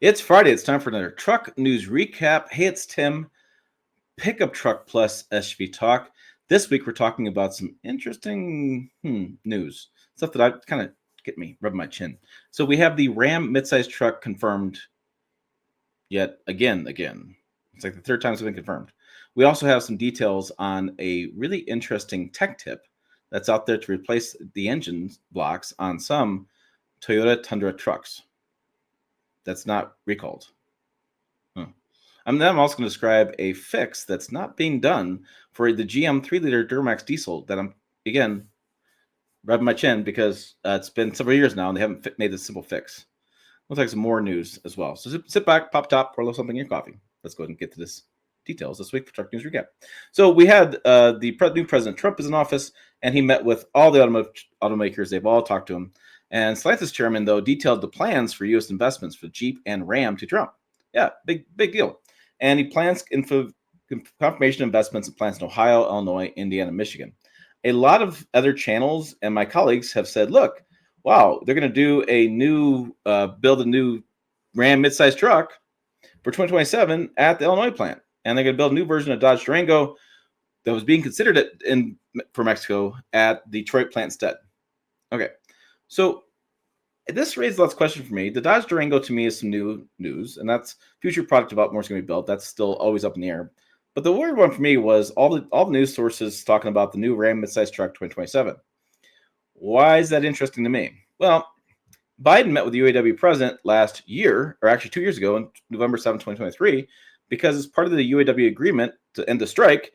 It's Friday. It's time for another truck news recap. Hey, it's Tim, Pickup Truck Plus SUV Talk. This week we're talking about some interesting news, stuff that I kind of get me rubbing my chin. So we have the Ram midsize truck confirmed yet again. It's like the third time it's been confirmed. We also have some details on a really interesting tech tip that's out there to replace the engine blocks on some Toyota Tundra trucks that's not recalled. I'm also going to describe a fix that's not being done for the GM 3-liter Duramax diesel that I'm, again, rubbing my chin because it's been several years now and they haven't made this simple fix. We'll take some more news as well. So sit back, pop top, pour a little something in your coffee. Let's go ahead and get to this details this week for Truck News Recap. So we had the new President Trump is in office, and he met with all the automakers. They've all talked to him. And Stellantis chairman, though, detailed the plans for U.S. investments for Jeep and Ram to Trump. Yeah, big deal. And he plans confirmation investments in plants in Ohio, Illinois, Indiana, Michigan. A lot of other channels and my colleagues have said, look, wow, they're going to do a new, build a new Ram midsize truck for 2027 at the Illinois plant. And they're going to build a new version of Dodge Durango that was being considered for Mexico at the Detroit plant instead. Okay, so this raised lots of questions for me. The Dodge Durango to me is some new news, and that's future product development more is going to be built. That's still always up in the air. But the weird one for me was all the news sources talking about the new Ram midsize truck 2027. Why is that interesting to me? Well, Biden met with the UAW president last year, or actually 2 years ago, on November 7, 2023, because as part of the UAW agreement to end the strike,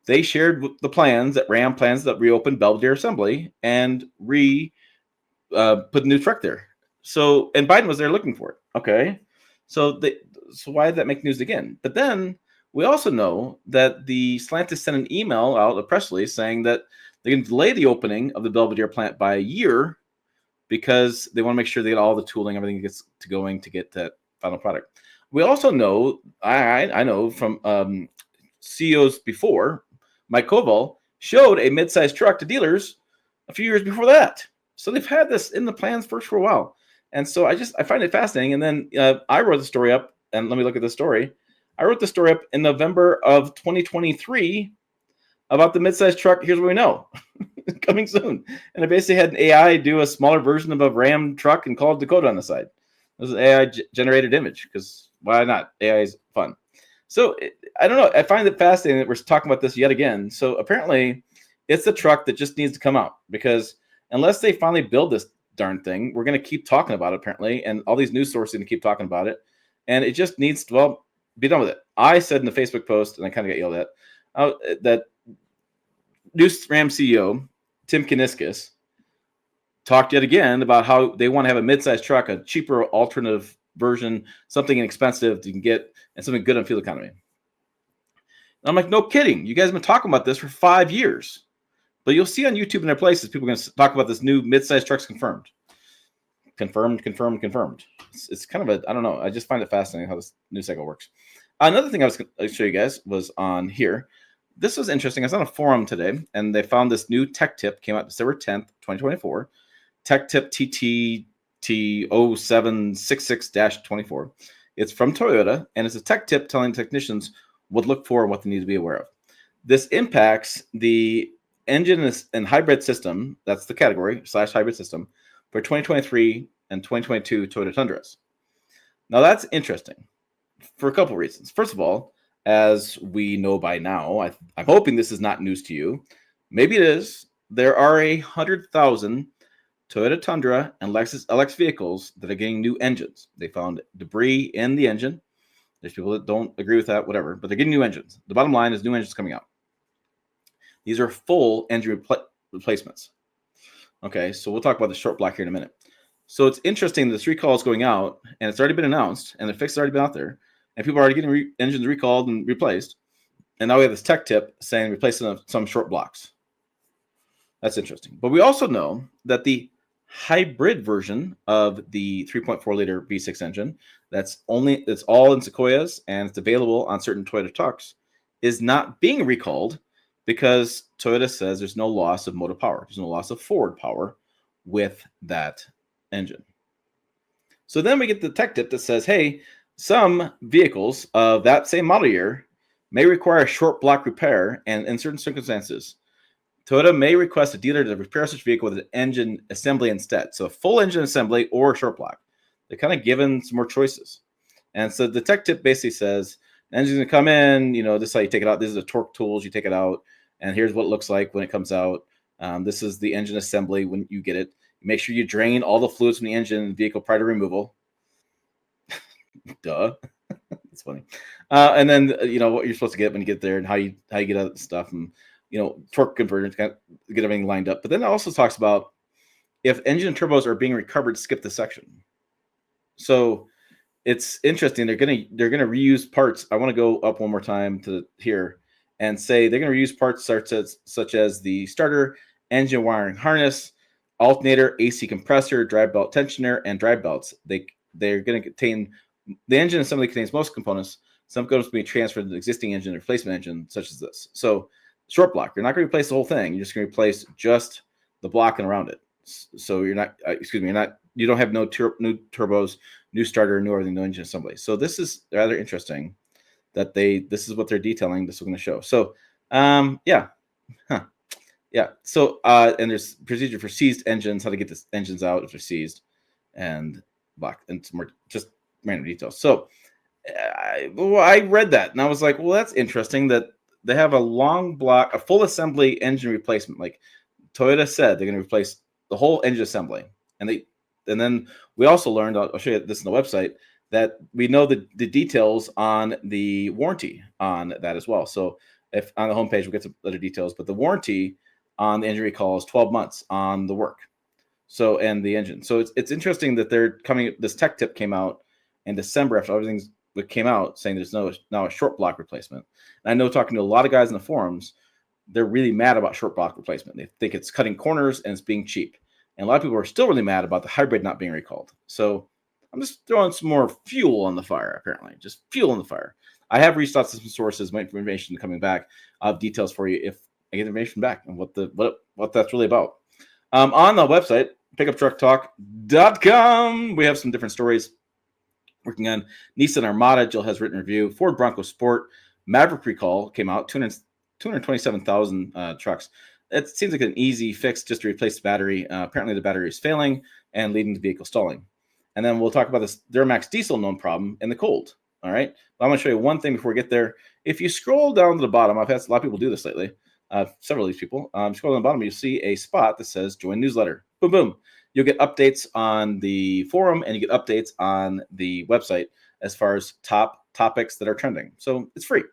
they shared the plans that Ram plans to reopen Belvedere Assembly and put a new truck there. So, and Biden was there looking for it. Okay. So why did that make news again? But then we also know that the Stellantis sent an email out, a press release, saying that they're going to delay the opening of the Belvedere plant by a year because they want to make sure they get all the tooling, everything gets to going to get that final product. We also know, I know from CEOs before, Mike Koval showed a mid-sized truck to dealers a few years before that. So they've had this in the plans for a while. And so I find it fascinating. And then I wrote the story up, and let me look at the story. I wrote the story up in November of 2023 about the midsize truck. Here's what we know. Coming soon. And I basically had an AI do a smaller version of a Ram truck and call it Dakota on the side. It was an AI generated image because why not? AI is fun. So I don't know. I find it fascinating that we're talking about this yet again. So apparently it's a truck that just needs to come out because unless they finally build this darn thing, we're going to keep talking about it apparently. And all these news sources are going to keep talking about it. And it just needs to, well, be done with it. I said in the Facebook post, and I kind of got yelled at, that new Ram CEO, Tim Kiniskis, talked yet again about how they want to have a mid-sized truck, a cheaper alternative version, something inexpensive you can get, and something good on fuel economy. And I'm like, no kidding. You guys have been talking about this for 5 years. But you'll see on YouTube and other places, people are going to talk about this new mid-sized truck's confirmed. Confirmed. It's kind of I don't know. I just find it fascinating how this news cycle works. Another thing I was going to show you guys was on here. This was interesting. I was on a forum today, and they found this new tech tip, came out December 10th, 2024. Tech tip TT0766-24. It's from Toyota, and it's a tech tip telling technicians what to look for and what they need to be aware of. This impacts the engine and hybrid system, that's the category, /hybrid system, for 2023 and 2022 Toyota Tundras. Now, that's interesting for a couple of reasons. First of all, as we know by now, I'm hoping this is not news to you. Maybe it is. There are 100,000 Toyota Tundra and Lexus LX vehicles that are getting new engines. They found debris in the engine. There's people that don't agree with that, whatever, but they're getting new engines. The bottom line is new engines coming out. These are full engine replacements. Okay, so we'll talk about the short block here in a minute. So it's interesting that this recall is going out, and it's already been announced, and the fix has already been out there, and people are already getting engines recalled and replaced. And now we have this tech tip saying replacing some short blocks. That's interesting. But we also know that the hybrid version of the 3.4-liter V6 engine it's all in Sequoias, and it's available on certain Toyota trucks, is not being recalled because Toyota says there's no loss of motor power. There's no loss of forward power with that engine. So then we get the tech tip that says, hey, some vehicles of that same model year may require a short block repair, and in certain circumstances, Toyota may request a dealer to repair such vehicle with an engine assembly instead. So a full engine assembly or a short block. They're kind of given some more choices. And so the tech tip basically says, the engine's going to come in, this is how you take it out. This is the torque tools. You take it out, and here's what it looks like when it comes out. This is the engine assembly when you get it. Make sure you drain all the fluids from the engine and vehicle prior to removal. Duh. That's funny. And then what you're supposed to get when you get there and how you get out of the stuff, and torque converters, get everything lined up. But then it also talks about if engine and turbos are being recovered, skip the section. So it's interesting. They're gonna reuse parts. I want to go up one more time to here and say they're gonna reuse parts such as the starter, engine wiring harness, alternator, AC compressor, drive belt tensioner, and drive belts. They're going to contain the engine assembly contains most components. Some components will be transferred to the existing engine or replacement engine, such as this. So short block, you're not going to replace the whole thing. You're just going to replace just the block and around it. So you don't have new turbos, new starter, new everything, no engine assembly. So this is rather interesting that this is what they're detailing. This is going to show. So yeah. So and there's procedure for seized engines, how to get the engines out if they're seized, and block, and some more just random details. So I read that and I was like, well, that's interesting that they have a long block, a full assembly engine replacement. Like Toyota said, they're going to replace the whole engine assembly, and then we also learned, I'll show you this on the website, that we know the details on the warranty on that as well. So if on the homepage we'll get some other details, but the warranty on the engine recall is 12 months on the work. So, and the engine. So it's interesting that they're coming, this tech tip came out in December after everything came out, saying there's now a short block replacement. And I know, talking to a lot of guys in the forums, they're really mad about short block replacement. They think it's cutting corners and it's being cheap. And a lot of people are still really mad about the hybrid not being recalled. So I'm just throwing some more fuel on the fire, apparently. Just fuel on the fire. I have reached out to some sources, my information coming back, details for you if I get information back and what that's really about. On the website, pickuptrucktalk.com, we have some different stories working on Nissan Armada. Jill has written review. Ford Bronco Sport Maverick recall came out. 227,000 trucks. It seems like an easy fix just to replace the battery. Apparently the battery is failing and leading to vehicle stalling. And then we'll talk about this Duramax diesel known problem in the cold. All right. But I'm going to show you one thing before we get there. If you scroll down to the bottom, I've had a lot of people do this lately. Several of these people. Scroll down the bottom, you see a spot that says join newsletter. Boom, boom. You'll get updates on the forum and you get updates on the website as far as top topics that are trending. So it's free.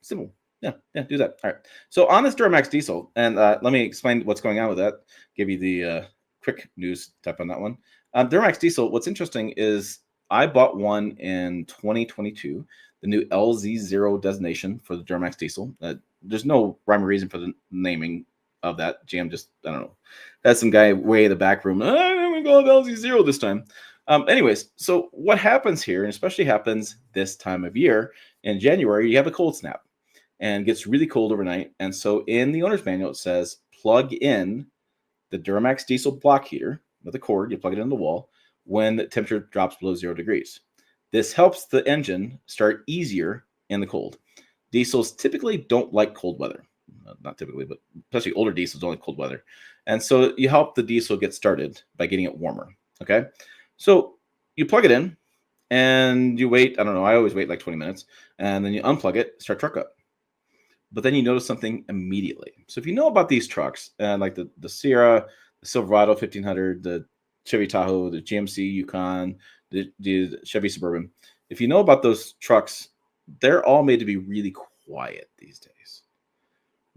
Simple. Yeah, do that. All right. So on this Duramax diesel, and let me explain what's going on with that. Give you the quick news type on that one. Duramax diesel, what's interesting is I bought one in 2022, the new LZ0 designation for the Duramax diesel. There's no rhyme or reason for the naming of that. GM just, I don't know. That's some guy way in the back room. I'm going to go with LZ0 this time. Anyways, so what happens here, and especially happens this time of year, in January, you have a cold snap and it gets really cold overnight. And so in the owner's manual, it says plug in the Duramax diesel block heater with a cord. You plug it in the wall when the temperature drops below 0 degrees. This helps the engine start easier in the cold. Diesels typically don't like cold weather. Not typically, but especially older diesels don't like cold weather. And so you help the diesel get started by getting it warmer. Okay. So you plug it in and you wait. I don't know. I always wait like 20 minutes and then you unplug it, start truck up. But then you notice something immediately. So if you know about these trucks, like the Sierra, the Silverado 1500, the Chevy Tahoe, the GMC Yukon, the Chevy Suburban, if you know about those trucks, they're all made to be really quiet these days.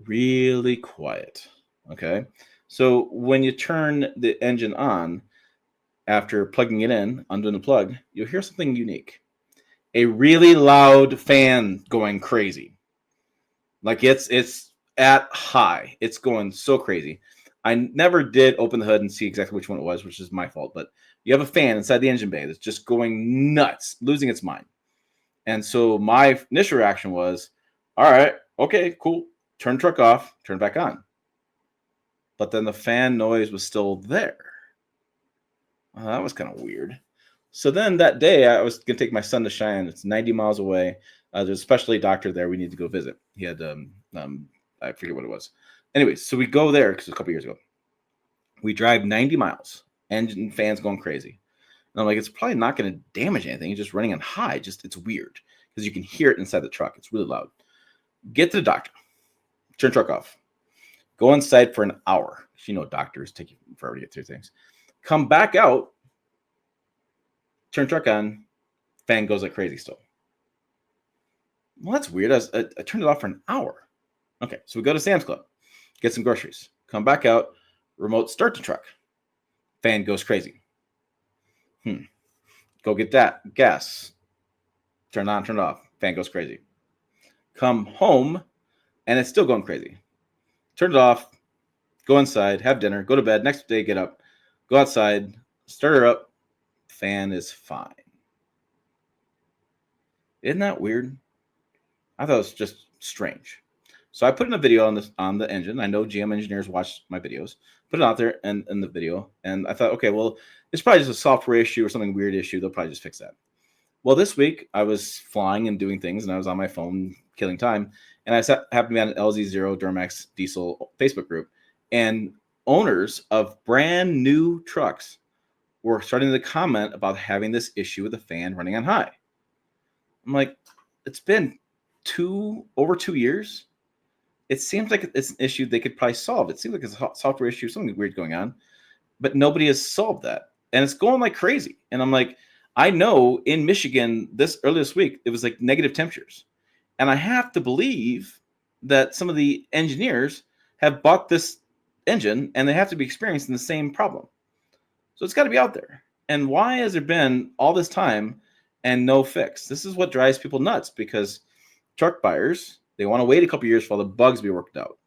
Really quiet. Okay. So when you turn the engine on, after plugging it in, undoing the plug, you'll hear something unique. A really loud fan going crazy. Like it's at high. It's going so crazy. I never did open the hood and see exactly which one it was, which is my fault. But you have a fan inside the engine bay that's just going nuts, losing its mind. And so my initial reaction was, all right, okay, cool. Turn the truck off, turn it back on. But then the fan noise was still there. That was kind of weird. So then that day, I was going to take my son to Cheyenne. It's 90 miles away. There's a specialty doctor there we need to go visit. He had, I forget what it was. Anyways, so we go there because it was a couple years ago. We drive 90 miles, engine fans going crazy. And I'm like, it's probably not going to damage anything. It's just running on high. It's weird because you can hear it inside the truck. It's really loud. Get to the doctor. Turn truck off. Go inside for an hour. You know, doctors take you forever to get through things. Come back out. Turn truck on. Fan goes like crazy still. Well, that's weird. I turned it off for an hour. Okay, so we go to Sam's Club. Get some groceries. Come back out. Remote start the truck. Fan goes crazy. Go get that. Gas. Turn on, turn it off. Fan goes crazy. Come home, and it's still going crazy. Turn it off. Go inside. Have dinner. Go to bed. Next day, get up. Go outside. Start her up. Fan is fine. Isn't that weird? I thought it was just strange. So I put in a video on the engine. I know GM engineers watch my videos. Put it out there in the video. And I thought, okay, well, it's probably just a software issue or something weird issue. They'll probably just fix that. Well, this week I was flying and doing things, and I was on my phone killing time. And I happened to be on an LZ0 Duramax diesel Facebook group. And owners of brand new trucks were starting to comment about having this issue with the fan running on high. I'm like, it's been over 2 years. It seems like it's an issue they could probably solve. It seems like it's a software issue, something weird going on, but nobody has solved that. And it's going like crazy. And I'm like, I know in Michigan earlier this week, it was like negative temperatures. And I have to believe that some of the engineers have bought this engine and they have to be experiencing the same problem. So it's got to be out there. And why has there been all this time and no fix? This is what drives people nuts, because truck buyers, they want to wait a couple years for all the bugs to be worked out.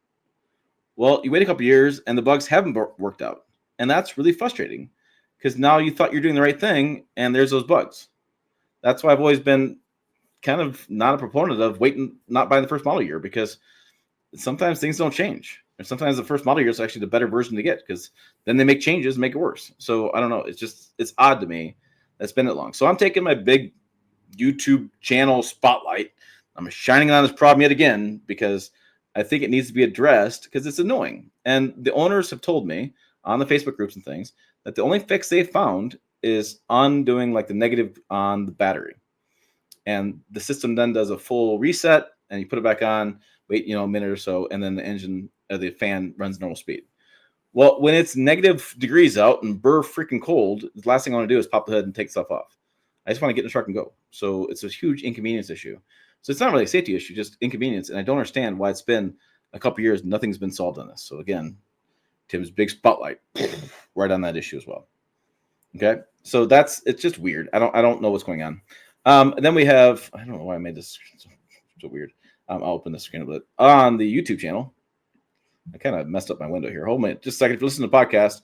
Well, you wait a couple years and the bugs haven't worked out. And that's really frustrating, because now you thought you're doing the right thing and there's those bugs. That's why I've always been kind of not a proponent of not buying the first model year, because sometimes things don't change. And sometimes the first model year is actually the better version to get, because then they make changes and make it worse. So I don't know. It's odd to me that's been that long. So I'm taking my big YouTube channel spotlight. I'm shining on this problem yet again, because I think it needs to be addressed, because it's annoying. And the owners have told me on the Facebook groups and things that the only fix they found is undoing like the negative on the battery. And the system then does a full reset, and you put it back on, wait, a minute or so, and then the engine, the fan runs normal speed. Well, when it's negative degrees out and freaking cold, the last thing I want to do is pop the hood and take stuff off. I just want to get in the truck and go. So it's a huge inconvenience issue. So it's not really a safety issue, just inconvenience. And I don't understand why it's been a couple years, nothing's been solved on this. So again, Tim's big spotlight right on that issue as well. Okay, so it's just weird. I don't know what's going on. Then we have, I don't know why I made this so weird. I'll open the screen a bit on the YouTube channel. I kind of messed up my window here. Hold on just a second. If you listen to the podcast,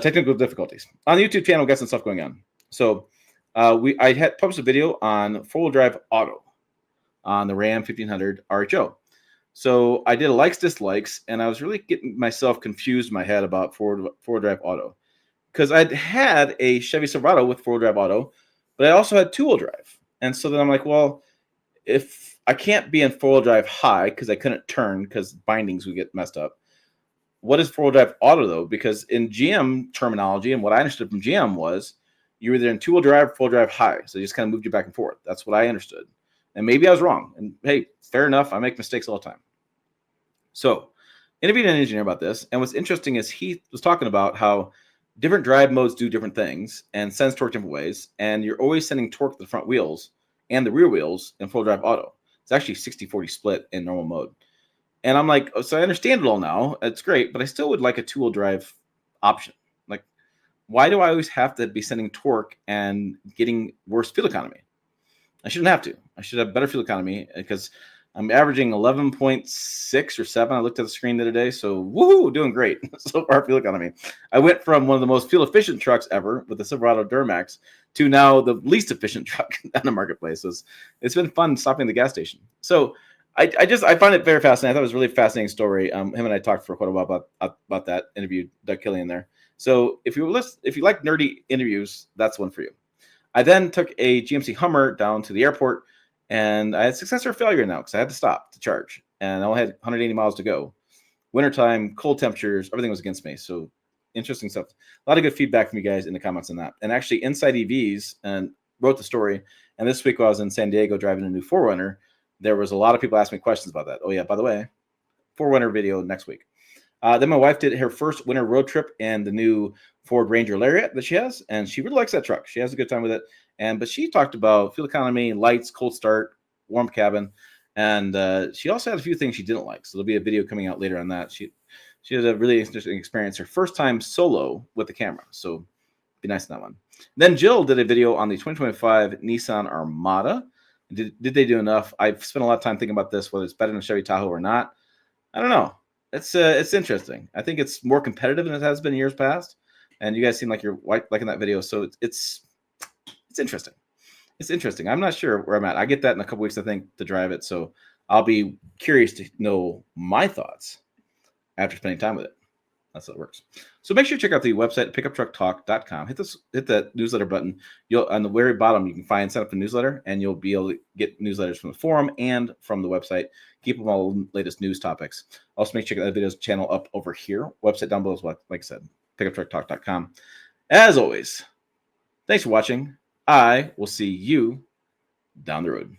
technical difficulties on the YouTube channel. Got some stuff going on. So I had published a video on four-wheel drive auto on the Ram 1500 RHO. So I did a likes dislikes, and I was really getting myself confused in my head about four-wheel drive auto, because I'd had a Chevy Silverado with four-wheel drive auto, but I also had two-wheel drive. And so then I'm like, well, if I can't be in four-wheel drive high because I couldn't turn because bindings would get messed up, what is four-wheel drive auto though? Because in GM terminology, and what I understood from GM was you were either in two-wheel drive or four-wheel drive high. So you just kind of moved you back and forth. That's what I understood. And maybe I was wrong. And hey, fair enough. I make mistakes all the time. So interviewed an engineer about this. And what's interesting is he was talking about how different drive modes do different things and sends torque different ways. And you're always sending torque to the front wheels and the rear wheels in full drive auto. It's actually 60-40 split in normal mode. And I'm like, oh, so I understand it all now. It's great, but I still would like a two-wheel drive option. Like, why do I always have to be sending torque and getting worse fuel economy? I shouldn't have to. I should have better fuel economy, because I'm averaging 11.6 or 7. I looked at the screen the other day. So, woohoo, doing great so far, fuel economy. I went from one of the most fuel efficient trucks ever with the Silverado Duramax to now the least efficient truck on the marketplace. So it's been fun stopping at the gas station. So I find it very fascinating. I thought it was a really fascinating story. Him and I talked for quite a while about that interview, Doug Killian there. So if you like nerdy interviews, that's one for you. I then took a GMC Hummer down to the airport, and I had success or failure now because I had to stop to charge, and I only had 180 miles to go. Wintertime, cold temperatures, everything was against me. So interesting stuff. A lot of good feedback from you guys in the comments on that. And actually, Inside EVs and wrote the story. And this week, while I was in San Diego driving a new 4Runner, there was a lot of people asking me questions about that. Oh yeah, by the way, 4Runner video next week. Then my wife did her first winter road trip in the new Ford Ranger Lariat that she has, and she really likes that truck. She has a good time with it. But she talked about fuel economy, lights, cold start, warm cabin, and she also had a few things she didn't like. So there'll be a video coming out later on that. She had a really interesting experience, her first time solo with the camera. So be nice on that one. Then Jill did a video on the 2025 Nissan Armada. Did they do enough? I've spent a lot of time thinking about this, whether it's better than Chevy Tahoe or not. I don't know. It's interesting. I think it's more competitive than it has been in years past. And you guys seem like you're liking that video, so it's interesting. It's interesting. I'm not sure where I'm at. I get that in a couple weeks, I think, to drive it. So I'll be curious to know my thoughts after spending time with it. That's how it works. So make sure you check out the website, pickuptrucktalk.com. Hit that newsletter button. You'll on the very bottom, you can sign up a newsletter, and you'll be able to get newsletters from the forum and from the website. Keep them all the latest news topics. Also, make sure you check out the videos channel up over here. Website down below as well, like I said, pickuptrucktalk.com. As always, thanks for watching. I will see you down the road.